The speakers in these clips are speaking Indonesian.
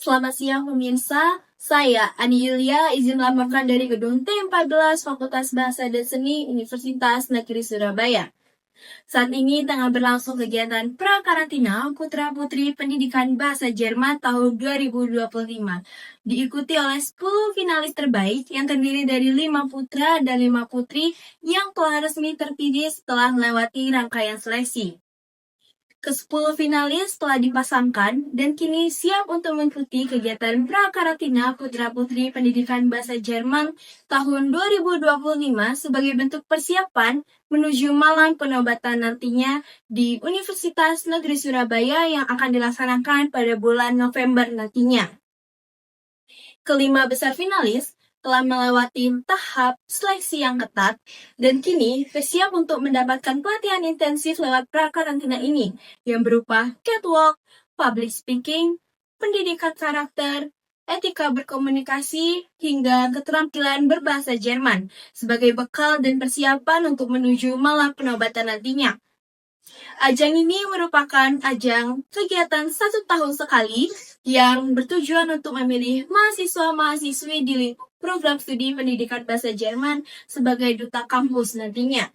Selamat siang pemirsa, saya Ani Yulia izin melaporkan dari gedung T14 Fakultas Bahasa dan Seni Universitas Negeri Surabaya. Saat ini tengah berlangsung kegiatan pra-karantina Putra-Putri Pendidikan Bahasa Jerman tahun 2025. Diikuti oleh 10 finalis terbaik yang terdiri dari 5 putra dan 5 putri yang telah resmi terpilih setelah melewati rangkaian seleksi. Ke-10 finalis telah dipasangkan dan kini siap untuk mengikuti kegiatan pra-karantina Putra-Putri Pendidikan Bahasa Jerman tahun 2025 sebagai bentuk persiapan menuju malam penobatan nantinya di Universitas Negeri Surabaya yang akan dilaksanakan pada bulan November nantinya. Kelima besar finalis telah melewati tahap seleksi yang ketat dan kini bersiap untuk mendapatkan pelatihan intensif lewat pra-karantina ini yang berupa catwalk, public speaking, pendidikan karakter, etika berkomunikasi, hingga keterampilan berbahasa Jerman sebagai bekal dan persiapan untuk menuju malam penobatan nantinya. Ajang ini merupakan ajang kegiatan 1 tahun sekali yang bertujuan untuk memilih mahasiswa-mahasiswi di lingkup program studi pendidikan bahasa Jerman sebagai duta kampus nantinya.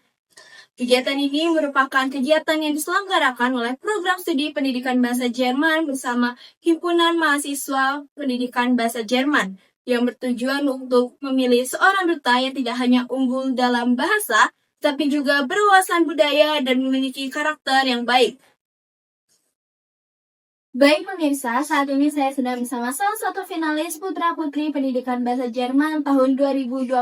Kegiatan ini merupakan kegiatan yang diselenggarakan oleh program studi pendidikan bahasa Jerman bersama Himpunan Mahasiswa Pendidikan Bahasa Jerman yang bertujuan untuk memilih seorang duta yang tidak hanya unggul dalam bahasa, tapi juga berwawasan budaya dan memiliki karakter yang baik. Baik pemirsa, saat ini saya sedang bersama salah satu finalis Putra-Putri Pendidikan Bahasa Jerman tahun 2025.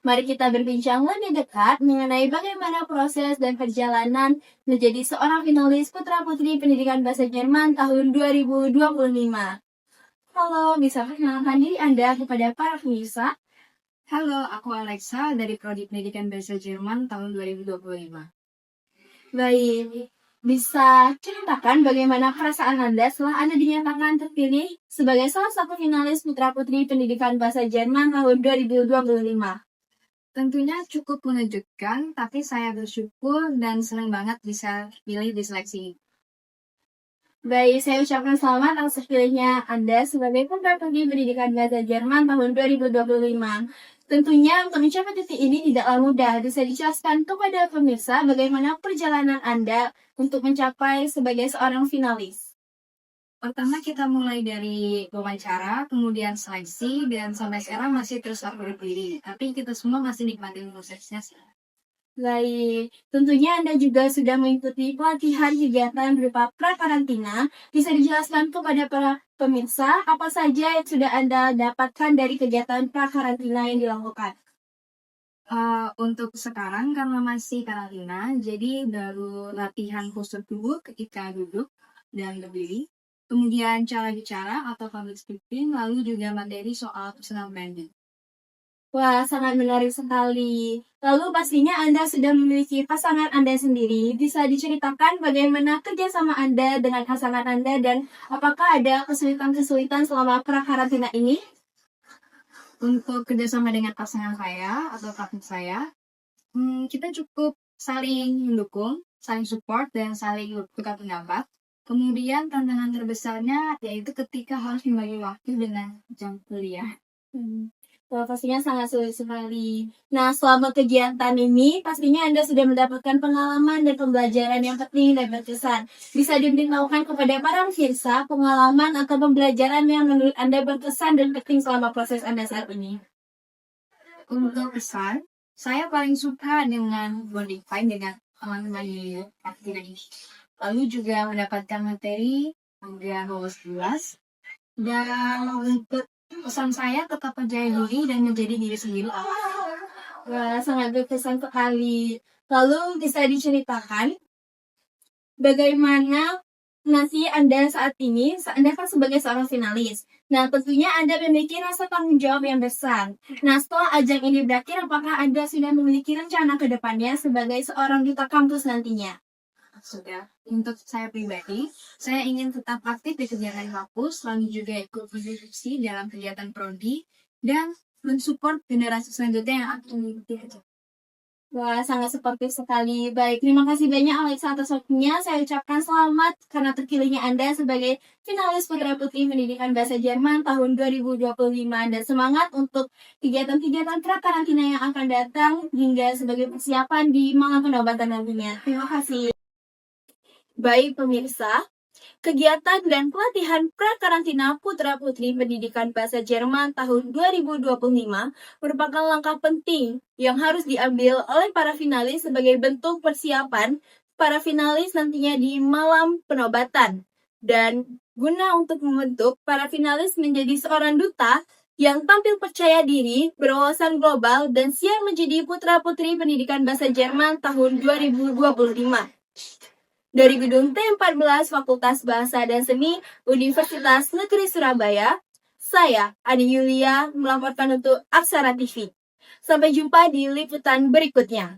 Mari kita berbincang lebih dekat mengenai bagaimana proses dan perjalanan menjadi seorang finalis Putra-Putri Pendidikan Bahasa Jerman tahun 2025. Halo, bisa perkenalkan diri Anda kepada para pemirsa? Halo, aku Alexa dari Prodi Pendidikan Bahasa Jerman tahun 2025. Baik, bisa ceritakan bagaimana perasaan Anda setelah Anda dinyatakan terpilih sebagai salah satu finalis Putra-Putri Pendidikan Bahasa Jerman tahun 2025? Tentunya cukup mengejutkan, tapi saya bersyukur dan senang banget bisa pilih di seleksi ini. Baik, saya ucapkan selamat atas terpilihnya Anda sebagai Putra-Putri Pendidikan Bahasa Jerman tahun 2025. Tentunya untuk mencapai titik ini tidaklah mudah. Bisa dijelaskan kepada pemirsa bagaimana perjalanan Anda untuk mencapai sebagai seorang finalis? Pertama kita mulai dari wawancara, kemudian seleksi, dan sampai sekarang masih terus aku dipilih. Tapi kita semua masih nikmatin prosesnya sih. Baik, tentunya Anda juga sudah mengikuti pelatihan kegiatan berupa pra-karantina. Bisa dijelaskan kepada para pemirsa apa saja yang sudah Anda dapatkan dari kegiatan pra-karantina yang dilakukan? Untuk sekarang karena masih karantina, jadi baru latihan postur tubuh ketika duduk dan berdiri, kemudian cara bicara atau public speaking, lalu juga materi soal personal branding. Wah, sangat menarik sekali. Lalu pastinya Anda sudah memiliki pasangan Anda sendiri. Bisa diceritakan bagaimana kerjasama Anda dengan pasangan Anda dan apakah ada kesulitan-kesulitan selama pra-karantina ini? Untuk kerjasama dengan pasangan saya atau partner saya, kita cukup saling mendukung, saling support, dan saling bertukar pendapat. Kemudian tantangan terbesarnya yaitu ketika harus membagi waktu dengan jam kuliah. Wah, pastinya sangat sulit sekali. Nah, selama kegiatan ini, pastinya Anda sudah mendapatkan pengalaman dan pembelajaran yang penting dan berkesan. Bisa diberitahukan kepada para pemirsa pengalaman atau pembelajaran yang menurut Anda berkesan dan penting selama proses Anda saat ini? Untuk pesan, saya paling suka dengan bonding time dengan teman-teman di aktivitas ini. Lalu juga mendapatkan materi yang luas dan untuk pesan saya tetap percaya diri dan menjadi diri sendiri. Wah, sangat berkesan sekali. Lalu bisa diceritakan bagaimana nanti Anda saat ini, Anda kan sebagai seorang finalis. Nah, tentunya Anda memiliki rasa tanggung jawab yang besar. Nah, setelah ajang ini berakhir, apakah Anda sudah memiliki rencana ke depannya sebagai seorang duta kampus nantinya? Sudah. Untuk saya pribadi, saya ingin tetap aktif di kegiatan kampus, lalu juga ikut berdiskusi dalam kegiatan prodi, dan mensupport generasi selanjutnya yang akan mengikuti aja. Wah, sangat seperti sekali. Baik, terima kasih banyak Alexa atas waktunya. Saya ucapkan selamat karena terpilihnya Anda sebagai finalis Putra Putri Pendidikan Bahasa Jerman tahun 2025 dan semangat untuk kegiatan-kegiatan pra-karantina yang akan datang hingga sebagai persiapan di malam penobatan nantinya. Terima kasih. Baik pemirsa, kegiatan dan pelatihan pra-karantina Putra-Putri Pendidikan Bahasa Jerman tahun 2025 merupakan langkah penting yang harus diambil oleh para finalis sebagai bentuk persiapan para finalis nantinya di malam penobatan. Dan guna untuk membentuk para finalis menjadi seorang duta yang tampil percaya diri, berwawasan global, dan siap menjadi Putra-Putri Pendidikan Bahasa Jerman tahun 2025. Dari Gedung T14 Fakultas Bahasa dan Seni Universitas Negeri Surabaya, saya Adi Yulia melaporkan untuk Aksara TV. Sampai jumpa di liputan berikutnya.